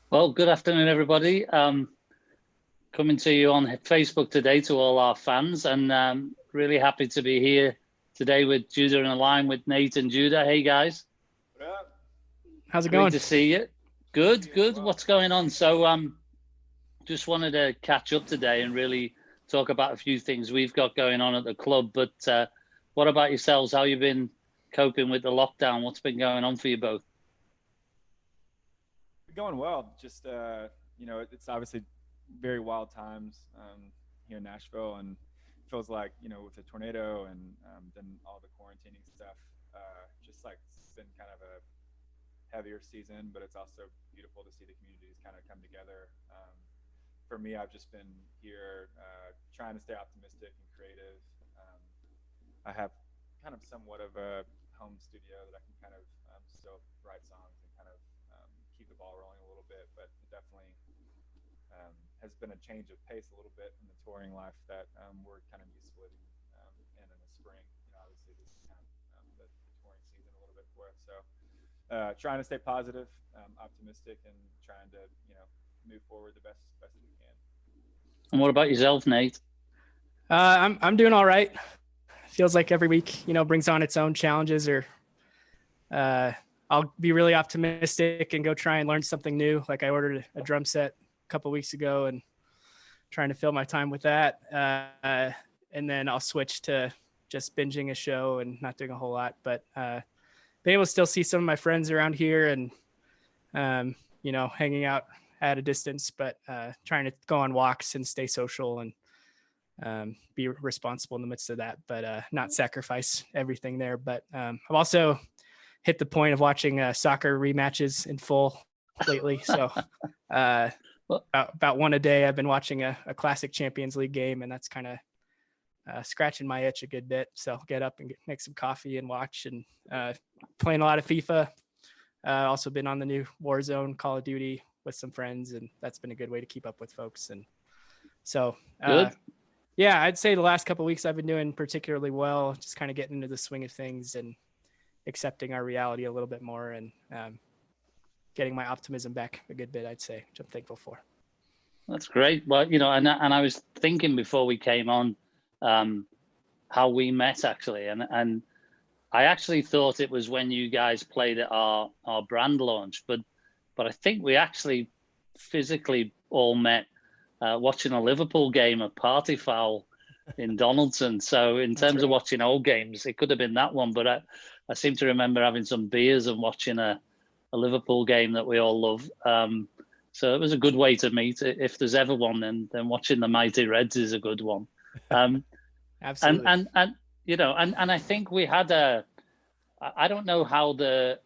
Well, good afternoon, everybody. Coming to you on Facebook today to all our fans, and really happy to be here today with Judah and Align with Nate and Judah. Hey, guys. What up? How's it Great going? to see you. Good to Good, see you as good. well. What's going on? So, just wanted to catch up today and really talk about a few things we've got going on at the club. But what about yourselves? How you been coping with the lockdown? What's been going on for you both? Going well. Just it's obviously very wild times here in Nashville, and it feels like with the tornado and then all the quarantining stuff, just like it's been kind of a heavier season, but it's also beautiful to see the communities kind of come together. For me, I've just been here trying to stay optimistic and creative. Um, I have kind of somewhat of a home studio that I can kind of still write songs and kind of keep the ball rolling a little bit, but it definitely has been a change of pace a little bit in the touring life that we're kind of used to living in the spring. Obviously this is kind of the touring season a little bit for us. So trying to stay positive, optimistic, and trying to move forward the best as we can. And what about yourself, Nate? I'm doing all right. Feels like every week, brings on its own challenges. Or I'll be really optimistic and go try and learn something new. Like I ordered a drum set a couple weeks ago and trying to fill my time with that. And then I'll switch to just binging a show and not doing a whole lot. But being able to still see some of my friends around here and hanging out at a distance, but trying to go on walks and stay social and be responsible in the midst of that, but not sacrifice everything there. But I've also hit the point of watching soccer rematches in full lately. So about one a day, I've been watching a classic Champions League game, and that's kind of scratching my itch a good bit. So I'll get up and make some coffee and watch, and playing a lot of FIFA. Also been on the new Warzone Call of Duty with some friends, and that's been a good way to keep up with folks. And so yeah, I'd say the last couple of weeks I've been doing particularly well, just kind of getting into the swing of things and accepting our reality a little bit more, and getting my optimism back a good bit, I'd say, which I'm thankful for. That's great. Well, and I was thinking before we came on how we met actually, and I actually thought it was when you guys played at our brand launch, but I think we actually physically all met watching a Liverpool game at Party Foul in Donaldson. So in terms of watching old games, it could have been that one, but I seem to remember having some beers and watching a Liverpool game that we all love. So it was a good way to meet. If there's ever one, then watching the Mighty Reds is a good one. Absolutely. And I think we had I don't know how the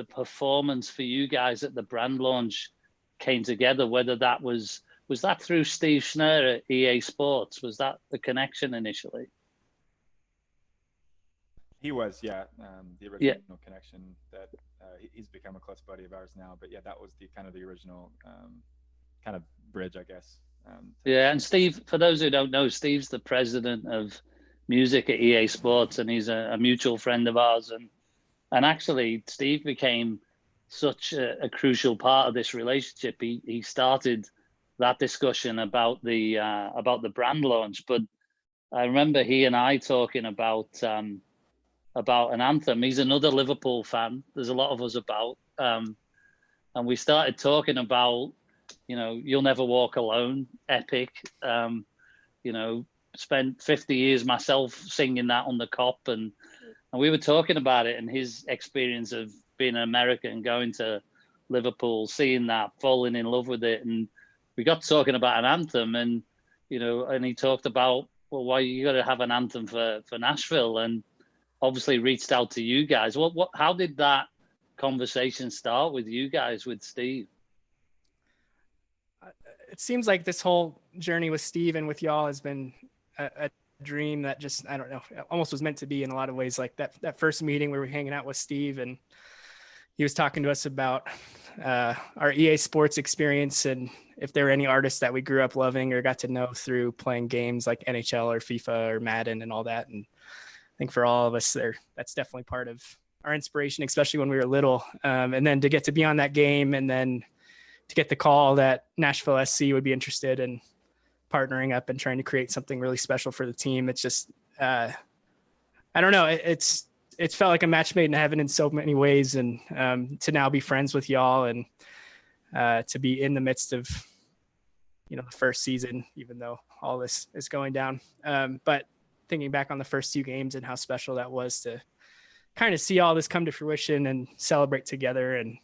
performance for you guys at the brand launch came together, whether that was that through Steve Schnurr at EA Sports? Was that the connection initially? He was, yeah, the original connection that he's become a close buddy of ours now. But yeah, that was the kind of the original kind of bridge, I guess. Yeah, and Steve, for those who don't know, Steve's the president of music at EA Sports, and he's a mutual friend of ours. And actually, Steve became such a crucial part of this relationship. He started that discussion about the brand launch. But I remember he and I talking about an anthem. He's another Liverpool fan. There's a lot of us about, and we started talking about, You'll Never Walk Alone, epic. Spent 50 years myself singing that on the Cop, and we were talking about it and his experience of being an American, going to Liverpool, seeing that, falling in love with it, and we got talking about an anthem, and and he talked about, well, why you got to have an anthem for Nashville, and obviously reached out to you guys. How did that conversation start with you guys, with Steve? It seems like this whole journey with Steve and with y'all has been a dream that just, I don't know, almost was meant to be in a lot of ways. Like that first meeting where we were hanging out with Steve, and he was talking to us about our EA Sports experience and if there were any artists that we grew up loving or got to know through playing games like NHL or FIFA or Madden and all that. And I think for all of us there, that's definitely part of our inspiration, especially when we were little. And then to get to be on that game and then to get the call that Nashville SC would be interested in partnering up and trying to create something really special for the team. It's just, I don't know. It's felt like a match made in heaven in so many ways. And to now be friends with y'all and to be in the midst of, the first season, even though all this is going down. But thinking back on the first 2 games and how special that was to kind of see all this come to fruition and celebrate together. And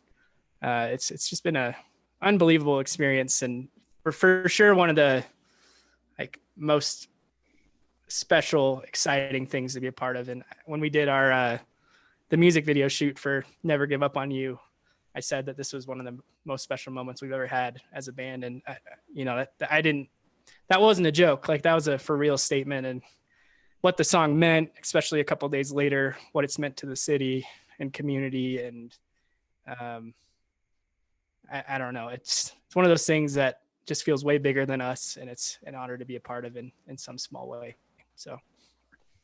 it's just been a unbelievable experience. And for sure, one of the most special, exciting things to be a part of. And when we did our, the music video shoot for Never Give Up on You, I said that this was one of the most special moments we've ever had as a band. And that wasn't a joke. Like, that was a for real statement, and what the song meant, especially a couple of days later, what it's meant to the city and community. And I don't know. It's one of those things that just feels way bigger than us, and it's an honor to be a part of in some small way. So.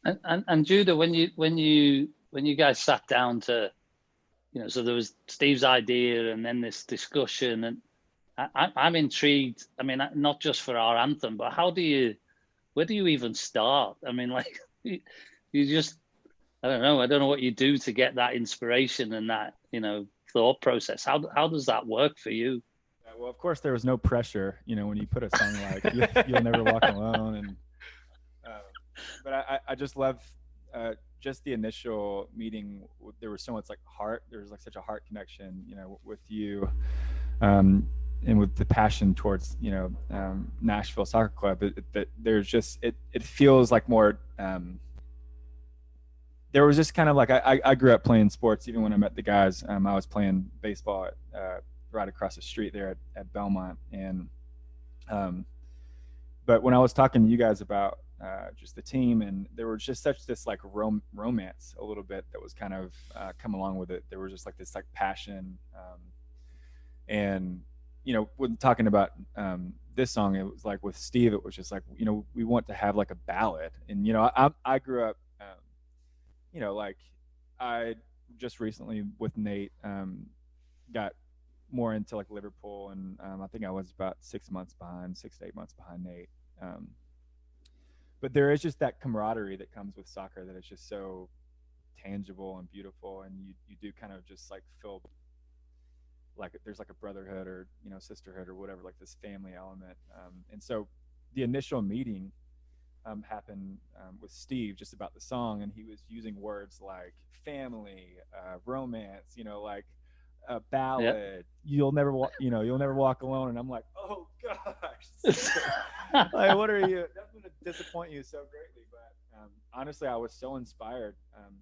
And Judah, when you guys sat down to, so there was Steve's idea and then this discussion, and I'm intrigued. I mean, not just for our anthem, but where do you even start? I mean, you just, I don't know what you do to get that inspiration and that, thought process. How does that work for you? Yeah, well, of course there was no pressure, when you put a song like You'll Never Walk Alone. And, but I just love, just the initial meeting. There was so much heart. There was such a heart connection, with you, and with the passion towards, Nashville Soccer Club. That there's just, it feels like more. There was just kind of I grew up playing sports. Even when I met the guys, I was playing baseball right across the street there at Belmont. And but when I was talking to you guys about just the team, and there was just such this romance a little bit that was kind of come along with it. There was just this passion, and when talking about this song, it was with Steve, it was just we want to have a ballad. And I grew up, I just recently with Nate got more into Liverpool, and I think I was about 6 to 8 months behind Nate. But there is just that camaraderie that comes with soccer that is just so tangible and beautiful, and you do kind of just feel there's a brotherhood or sisterhood or whatever, this family element. And so the initial meeting happened with Steve just about the song, and he was using words like family, romance, a ballad. Yep. You'll never walk alone. And I'm like, oh gosh, what are you? That's going to disappoint you so greatly. But honestly, I was so inspired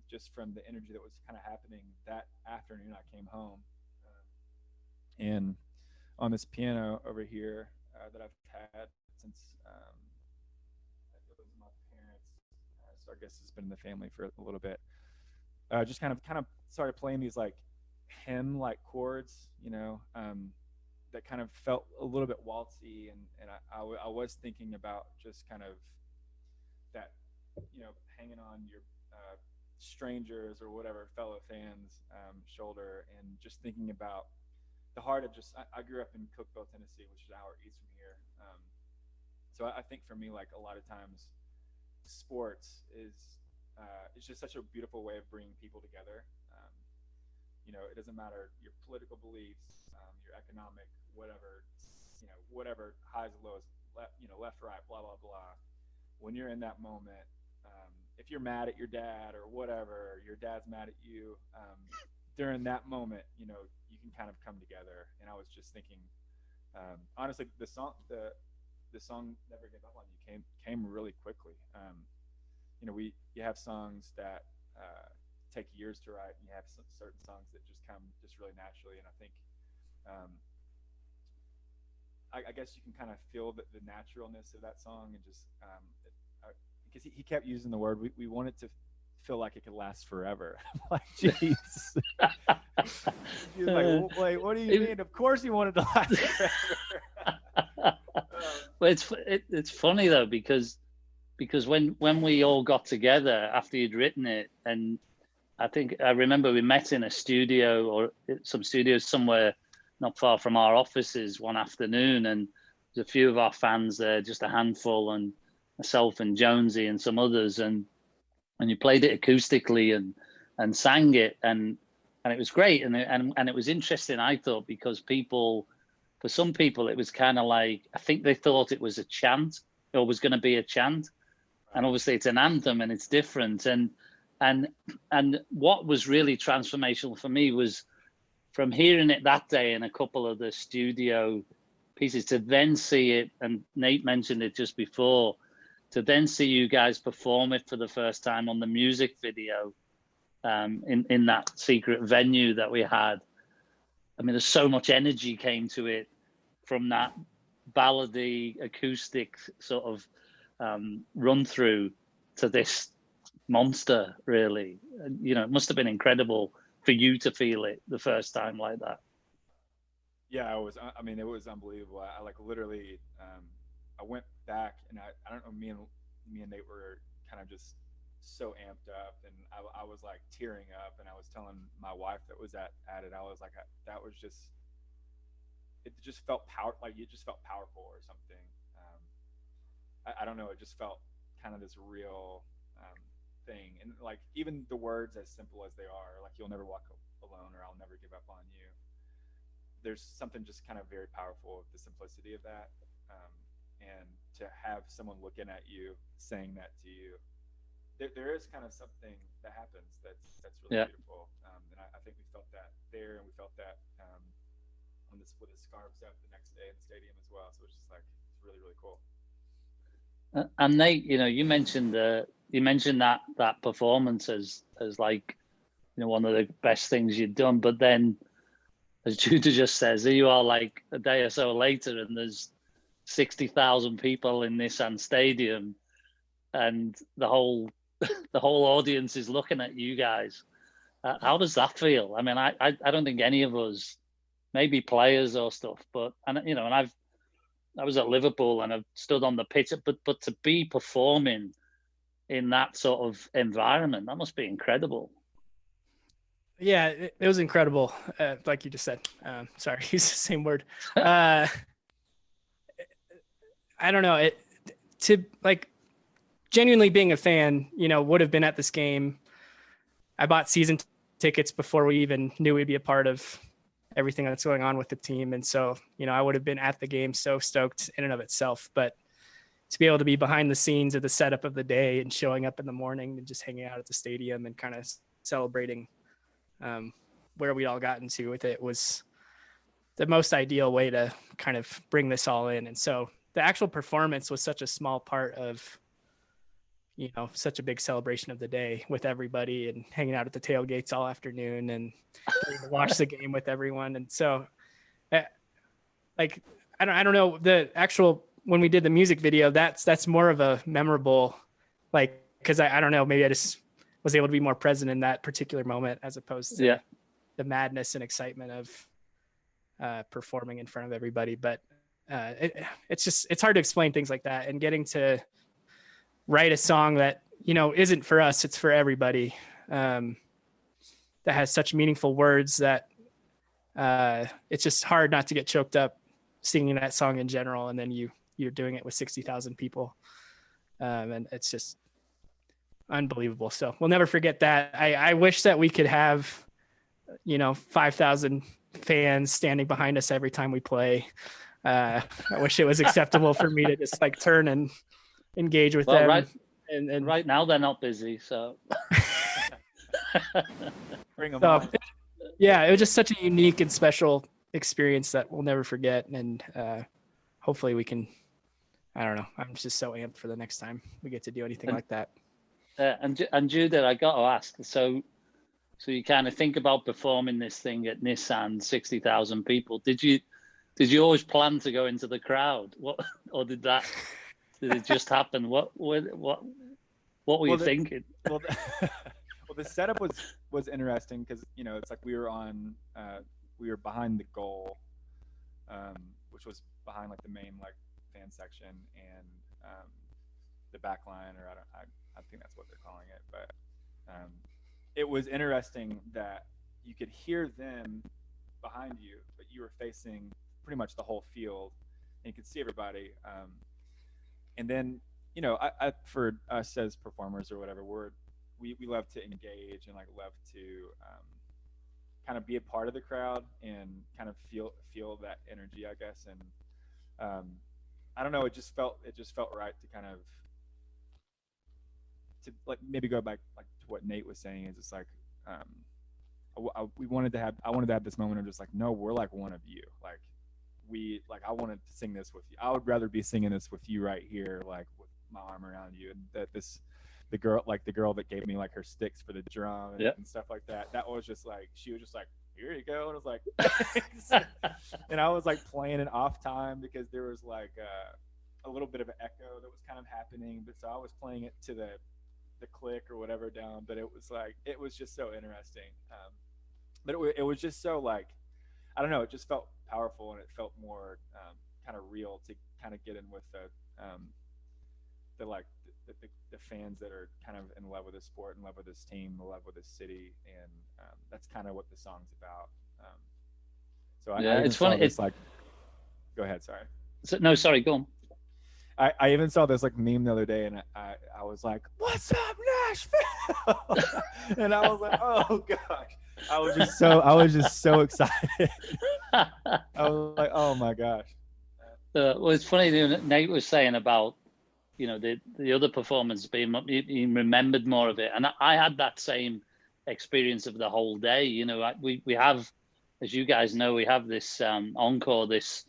just from the energy that was kind of happening that afternoon. I came home, and on this piano over here that I've had since it was my parents, so I guess it's been in the family for a little bit. Just kind of started playing these hymn chords, that kind of felt a little bit waltzy, and I was thinking about just kind of that, hanging on your strangers or whatever fellow fans shoulder, and just thinking about the heart of just I grew up in Cookeville, Tennessee, which is an hour east from here. So I think for me, a lot of times sports is it's just such a beautiful way of bringing people together. It doesn't matter your political beliefs, your economic, whatever, whatever highs and lows, left, right, blah, blah, blah. When you're in that moment, if you're mad at your dad or whatever, your dad's mad at you, during that moment, you can kind of come together. And I was just thinking, honestly, the song Never Give Up on You came really quickly. You have songs that take years to write, and you have certain songs that just come just really naturally. And I think I guess you can kind of feel the naturalness of that song, and just because he kept using the word, we want it to feel like it could last forever. I'm jeez. He was like, what do you mean? Of course you wanted to last forever. Well, it's funny though, because when we all got together after you'd written it, and I remember we met in a studio or some studios somewhere not far from our offices one afternoon, and there's a few of our fans there, just a handful, and myself and Jonesy and some others, and you played it acoustically and sang it, and it was great, and it was interesting, I thought, because for some people it was kind of like, I think they thought it was a chant, or was going to be a chant, and obviously it's an anthem and it's different, and what was really transformational for me was from hearing it that day in a couple of the studio pieces to then see it, and Nate mentioned it just before, to then see you guys perform it for the first time on the music video in that secret venue that we had. I mean, there's so much energy came to it from that ballady acoustic sort of run through to this monster, really. You know, it must have been incredible for you to feel it the first time like that. Yeah, it was. I mean, it was unbelievable. I like literally. I went back, and I don't know. Me and Nate were kind of just so amped up, and I was like tearing up, and I was telling my wife that was at it. I was like, that was just. It just felt it just felt powerful or something. I don't know. It just felt kind of this real thing, and like even the words, as simple as they are, like "You'll never walk alone" or "I'll never give up on you." There's something just kind of very powerful with the simplicity of that, and to have someone looking at you saying that to you, there is kind of something that happens that's really beautiful, and I think we felt that there, and we felt that when with the scarves up the next day in the stadium as well. So it's just like it's really, really cool. And Nate, you know, you mentioned that performance as like, you know, one of the best things you'd done, but then, as Judah just says, here you are like a day or so later, and there's 60,000 people in Nissan Stadium, and the whole audience is looking at you guys. How does that feel? I mean, I don't think any of us, maybe players or stuff, but I was at Liverpool and I've stood on the pitch, but to be performing in that sort of environment, that must be incredible. Yeah, it was incredible. Like you just said, sorry, use the same word. I don't know, to like genuinely being a fan, you know, would have been at this game. I bought season tickets before we even knew we'd be a part of everything that's going on with the team. And so, you know, I would have been at the game, so stoked in and of itself, but to be able to be behind the scenes of the setup of the day and showing up in the morning and just hanging out at the stadium and kind of celebrating where we all got into with it was the most ideal way to kind of bring this all in. And so the actual performance was such a small part of, you know, such a big celebration of the day with everybody and hanging out at the tailgates all afternoon and getting to watch the game with everyone. And so like, I don't know, the actual, when we did the music video, that's more of a memorable, like, cause I don't know, maybe I just was able to be more present in that particular moment as opposed to the madness and excitement of performing in front of everybody. But it's hard to explain things like that, and getting to write a song that, you know, isn't for us, it's for everybody, that has such meaningful words that it's just hard not to get choked up singing that song in general. And then you're doing it with 60,000 people. And it's just unbelievable. So we'll never forget that. I wish that we could have, you know, 5,000 fans standing behind us every time we play. I wish it was acceptable for me to just like turn and engage with them. Right, and right now they're not busy, so bring them on. Yeah, it was just such a unique and special experience that we'll never forget. And hopefully we can, I don't know, I'm just so amped for the next time we get to do anything like that. And Judah, I got to ask, so you kind of think about performing this thing at Nissan, 60,000 people. Did you always plan to go into the crowd? What, or did it just happen? What were you thinking? Well, the setup was interesting because, you know, it's like we were behind the goal, which was behind like the main like fan section and the back line, or I think that's what they're calling it. But it was interesting that you could hear them behind you, but you were facing pretty much the whole field, and you could see everybody. And then, you know, I for us as performers or whatever, we love to engage and like love to kind of be a part of the crowd and kind of feel that energy, I guess. And I don't know, it just felt right to kind of to like maybe go back like to what Nate was saying, is it's like I wanted to have this moment of just like, no, we're like one of you, like I wanted to sing this with you. I would rather be singing this with you right here, like with my arm around you, and that the girl that gave me like her sticks for the drum and stuff like that, that was just like, she was just like, here you go, and I was like, thanks. And I was like playing it off time because there was like a little bit of an echo that was kind of happening, but so I was playing it to the click or whatever down, but it was just so interesting. But it was just so like, I don't know, it just felt powerful, and it felt more kind of real to kind of get in with the fans that are kind of in love with this sport, in love with this team, in love with this city, and that's kind of what the song's about. So I it's funny. This, like, go ahead, sorry. No, sorry, go on. I even saw this like meme the other day, and I was like, "What's up, Nashville?" And I was like, "Oh gosh." I was just so excited. I was like, oh my gosh. Well, it's funny, Nate was saying about, you know, the other performance being, he remembered more of it. And I had that same experience of the whole day. You know, we have, as you guys know, we have this encore, this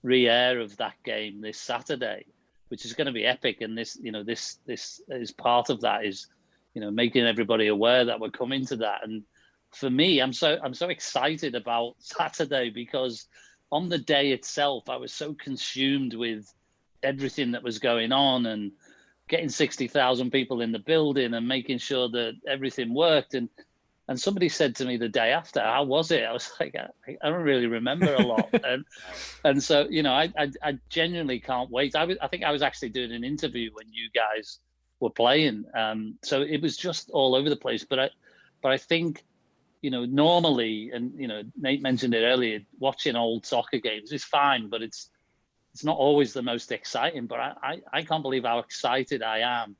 re-air of that game this Saturday, which is going to be epic. And this, you know, this is part of that, is, you know, making everybody aware that we're coming to that. And for me, I'm so excited about Saturday, because on the day itself, I was so consumed with everything that was going on and getting 60,000 people in the building and making sure that everything worked. And somebody said to me the day after, how was it? I was like, I don't really remember a lot. And so, you know, I genuinely can't wait. I think I was actually doing an interview when you guys were playing. So it was just all over the place. But I think, you know, normally, and, you know, Nate mentioned it earlier, watching old soccer games is fine, but it's not always the most exciting. But I can't believe how excited I am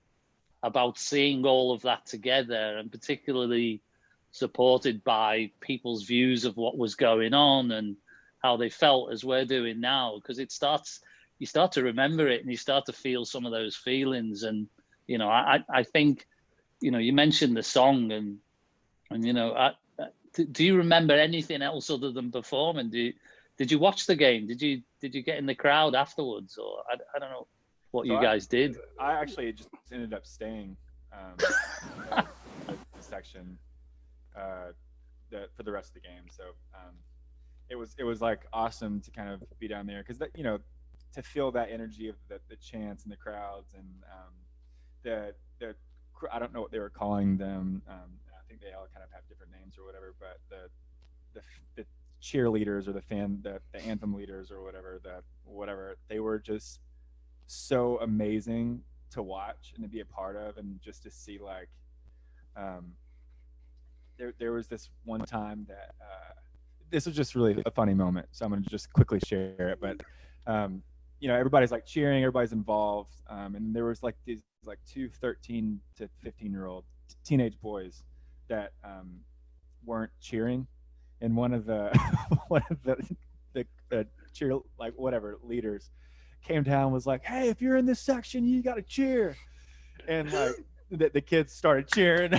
about seeing all of that together, and particularly supported by people's views of what was going on and how they felt as we're doing now, because you start to remember it and you start to feel some of those feelings. And, you know, I think, you know, you mentioned the song, and you know, do you remember anything else other than performing? Did you watch the game? Did you get in the crowd afterwards, or I don't know what you guys did? I actually just ended up staying the section for the rest of the game. So it was like awesome to kind of be down there, because you know, to feel that energy of the chants and the crowds, and the I don't know what they were calling them. I think they all kind of have different names or whatever, but the cheerleaders or the anthem leaders or whatever, they were just so amazing to watch and to be a part of, and just to see like there was this one time that this was just really a funny moment, so I'm going to just quickly share it. But you know, everybody's like cheering, everybody's involved, and there was like these like 2 13 to 15-year-old teenage boys that weren't cheering, and one of the cheer, like, whatever, leaders came down, was like, "Hey, if you're in this section, you got to cheer." And like the kids started cheering.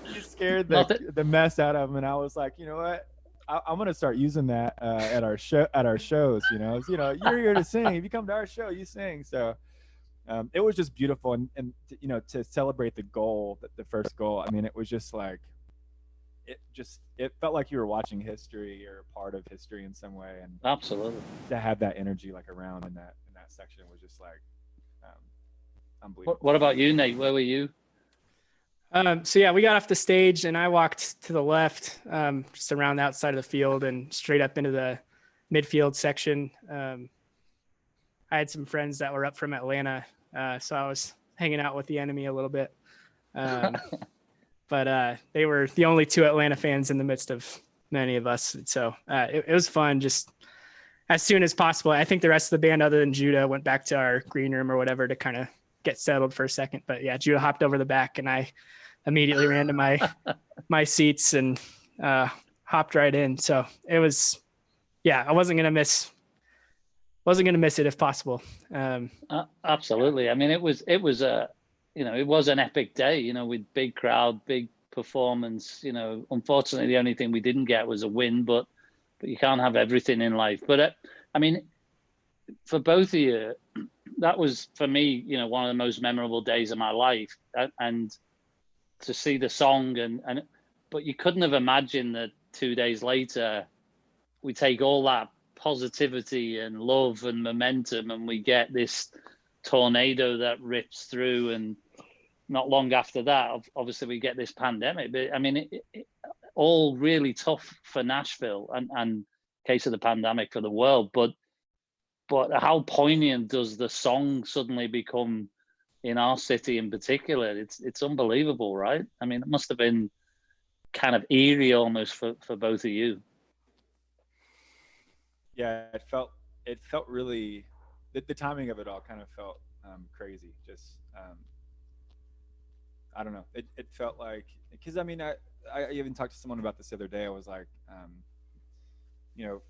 He scared the mess out of them, and I was like, you know what, I'm gonna start using that at our shows. You know, you're here to sing. If you come to our show, you sing. So it was just beautiful, and you know, to celebrate the goal, the first goal. I mean, it was just like, it felt like you were watching history, or a part of history in some way. And absolutely, to have that energy like around in that section was just like unbelievable. What about you, Nate? Where were you? So yeah, we got off the stage and I walked to the left, just around the outside of the field and straight up into the midfield section. I had some friends that were up from Atlanta, so I was hanging out with the enemy a little bit. But but they were the only two Atlanta fans in the midst of many of us. So it was fun. Just as soon as possible. I think the rest of the band, other than Judah, went back to our green room or whatever to kind of get settled for a second. But yeah, Judah hopped over the back, and I immediately ran to my seats and hopped right in. So it was, I wasn't gonna miss it if possible. Absolutely. I mean, it was it was an epic day, with big crowd, big performance. Unfortunately, the only thing we didn't get was a win, but you can't have everything in life. But I mean, for both of you, that was, for me, one of the most memorable days of my life. And to see the song but you couldn't have imagined that 2 days later we take all that positivity and love and momentum and we get this tornado that rips through, and not long after that, obviously, we get this pandemic. But I mean, it all really tough for Nashville and case of the pandemic for the world. But how poignant does the song suddenly become in our city in particular? It's unbelievable, right? I mean, it must have been kind of eerie almost for both of you. Yeah, it felt really, the timing of it all kind of felt crazy. Just I don't know. It felt like, because I mean, I even talked to someone about this the other day. I was like,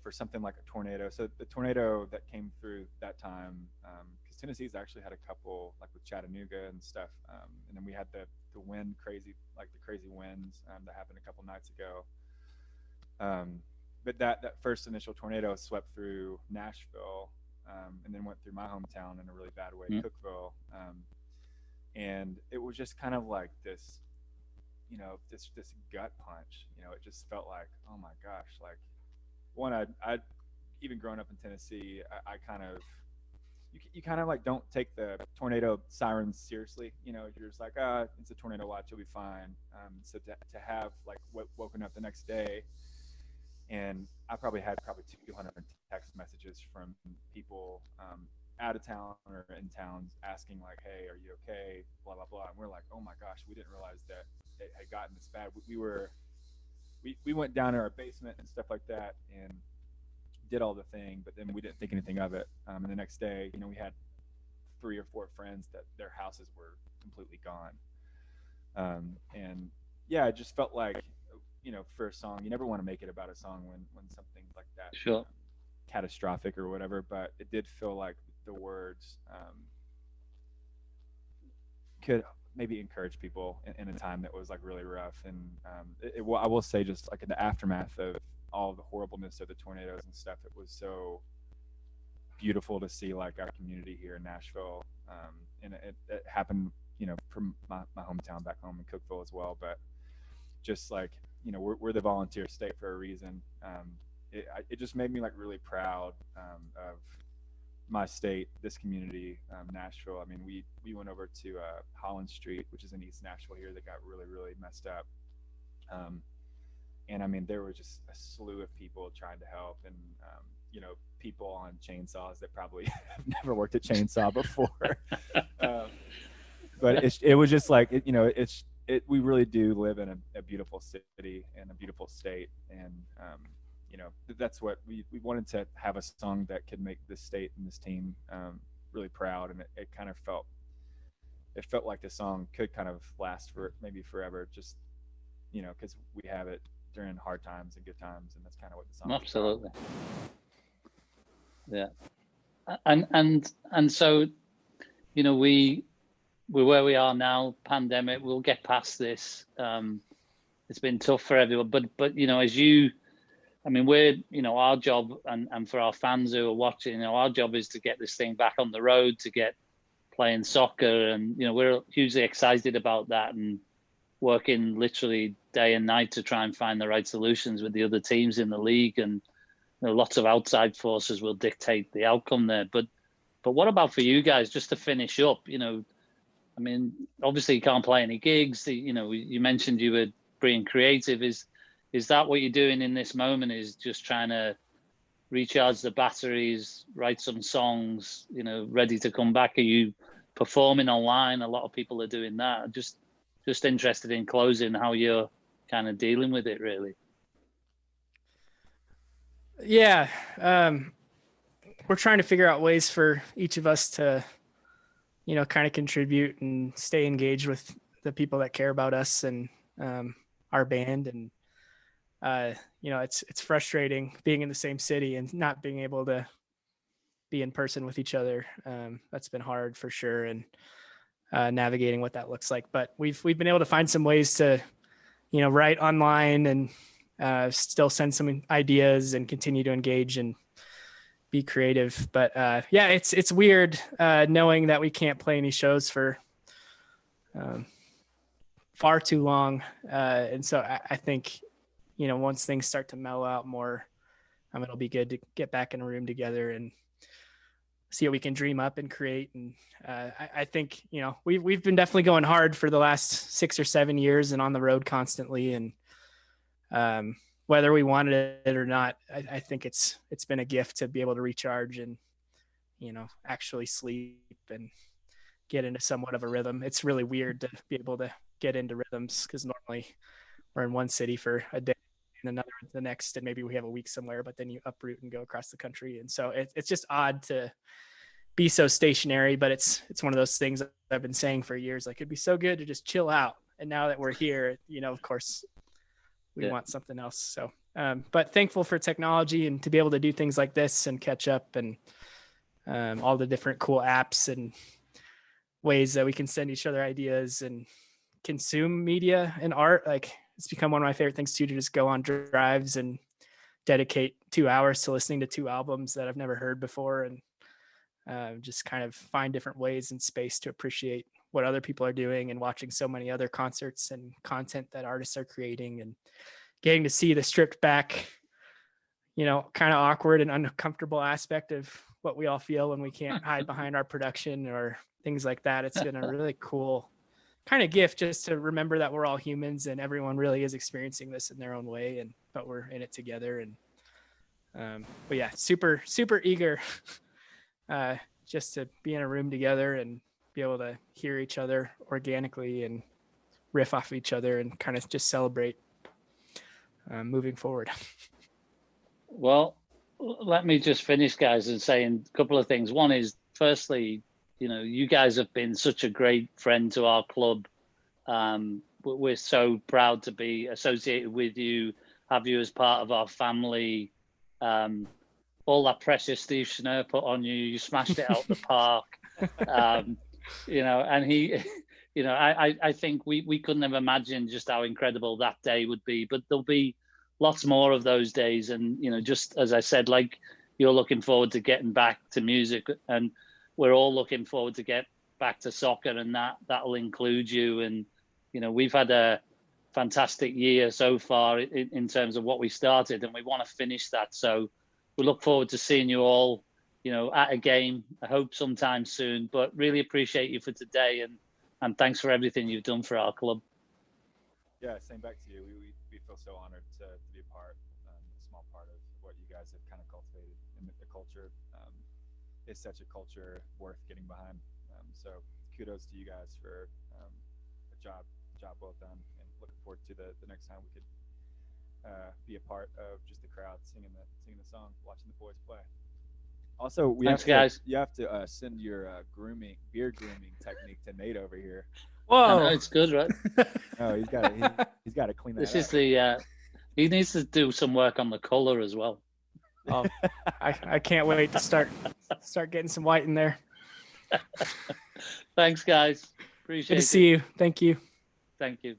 for something like a tornado. So the tornado that came through that time, because Tennessee's actually had a couple, like with Chattanooga and stuff, and then we had the wind, crazy winds that happened a couple nights ago. But that first initial tornado swept through Nashville, and then went through my hometown in a really bad way, Cookeville. And it was just kind of like this, this gut punch. It just felt like, oh my gosh, like, one, I'd even growing up in Tennessee, I kind of, you kind of like don't take the tornado sirens seriously. You're just like, it's a tornado watch, you'll be fine. So to have like woken up the next day, and I probably had 200 text messages from people out of town or in towns asking like, hey, are you okay? Blah, blah, blah. And we're like, oh my gosh, we didn't realize that it had gotten this bad. We went down to our basement and stuff like that and did all the thing, but then we didn't think anything of it. And the next day, we had 3 or 4 friends that their houses were completely gone. And yeah, it just felt like, for a song, you never want to make it about a song when something like that, sure, catastrophic or whatever, but it did feel like the words could maybe encourage people in a time that was like really rough. And I will say, just like in the aftermath of all the horribleness of the tornadoes and stuff, it was so beautiful to see like our community here in Nashville. And it happened, from my hometown back home in Cookeville as well. But just like, we're the volunteer state for a reason. It just made me like really proud of my state, this community, Nashville. I mean, we went over to Holland Street, which is in East Nashville here, that got really, really messed up. And I mean, there were just a slew of people trying to help, and people on chainsaws that probably have never worked a chainsaw before. But it was just like, we really do live in a beautiful city and a beautiful state, and that's what we wanted to have, a song that could make this state and this team really proud. And it kind of felt like the song could kind of last for maybe forever, just because we have it during hard times and good times, and that's kind of what the song absolutely is about. Yeah. And so we're where we are now, pandemic, we'll get past this. It's been tough for everyone, but we're, our job, and for our fans who are watching, our job is to get this thing back on the road, to get playing soccer. And, we're hugely excited about that, and working literally day and night to try and find the right solutions with the other teams in the league. And lots of outside forces will dictate the outcome there. But what about for you guys, just to finish up? Obviously you can't play any gigs. You mentioned you were being creative. Is that what you're doing in this moment? Is just trying to recharge the batteries, write some songs, ready to come back? Are you performing online? A lot of people are doing that. Just just interested in closing how you're kind of dealing with it, really. Yeah. We're trying to figure out ways for each of us to, kind of contribute and stay engaged with the people that care about us and our band. And, it's frustrating being in the same city and not being able to be in person with each other. That's been hard for sure. And navigating what that looks like. But we've been able to find some ways to, write online and still send some ideas and continue to engage and be creative. But it's weird knowing that we can't play any shows for far too long. And so I think, once things start to mellow out more, it'll be good to get back in a room together and see what we can dream up and create. And I think, we've been definitely going hard for the last 6 or 7 years and on the road constantly. And whether we wanted it or not, I think it's been a gift to be able to recharge and, actually sleep and get into somewhat of a rhythm. It's really weird to be able to get into rhythms because normally we're in one city for a day and another the next, and maybe we have a week somewhere, but then you uproot and go across the country. And so it's just odd to be so stationary, but it's one of those things I've been saying for years, like it'd be so good to just chill out. And now that we're here, of course we want something else. So, but thankful for technology and to be able to do things like this and catch up and all the different cool apps and ways that we can send each other ideas and consume media and art. Like it's become one of my favorite things too, to just go on drives and dedicate 2 hours to listening to 2 albums that I've never heard before. And just kind of find different ways and space to appreciate what other people are doing and watching so many other concerts and content that artists are creating and getting to see the stripped back, kind of awkward and uncomfortable aspect of what we all feel when we can't hide behind our production or things like that. It's been a really cool kind of gift just to remember that we're all humans and everyone really is experiencing this in their own way, but we're in it together. And but yeah, super, super eager just to be in a room together and be able to hear each other organically and riff off of each other and kind of just celebrate moving forward. Well, let me just finish, guys, and saying a couple of things. One is, firstly, you guys have been such a great friend to our club. We're so proud to be associated with you, have you as part of our family. All that pressure Steve Schnurr put on you, you smashed it out the park. And he, I think we couldn't have imagined just how incredible that day would be, but there'll be lots more of those days. And, just as I said, like you're looking forward to getting back to music, and we're all looking forward to get back to soccer, and that'll include you. And, we've had a fantastic year so far in terms of what we started, and we want to finish that. So we look forward to seeing you all, at a game, I hope sometime soon, but really appreciate you for today. And thanks for everything you've done for our club. Yeah, same back to you. We feel so honored to be a part, a small part of what you guys have kind of cultivated in the culture. It's such a culture worth getting behind. So kudos to you guys for a job well done, and looking forward to the next time we could be a part of just the crowd singing the song, watching the boys play. Also, you have to send your beer grooming technique to Nate over here. Whoa, I know, it's good, right? Oh, he's got to clean that This up. is he needs to do some work on the color as well. Oh, I can't wait to start getting some white in there. Thanks, guys. Appreciate it. Good to see you. Thank you. Thank you.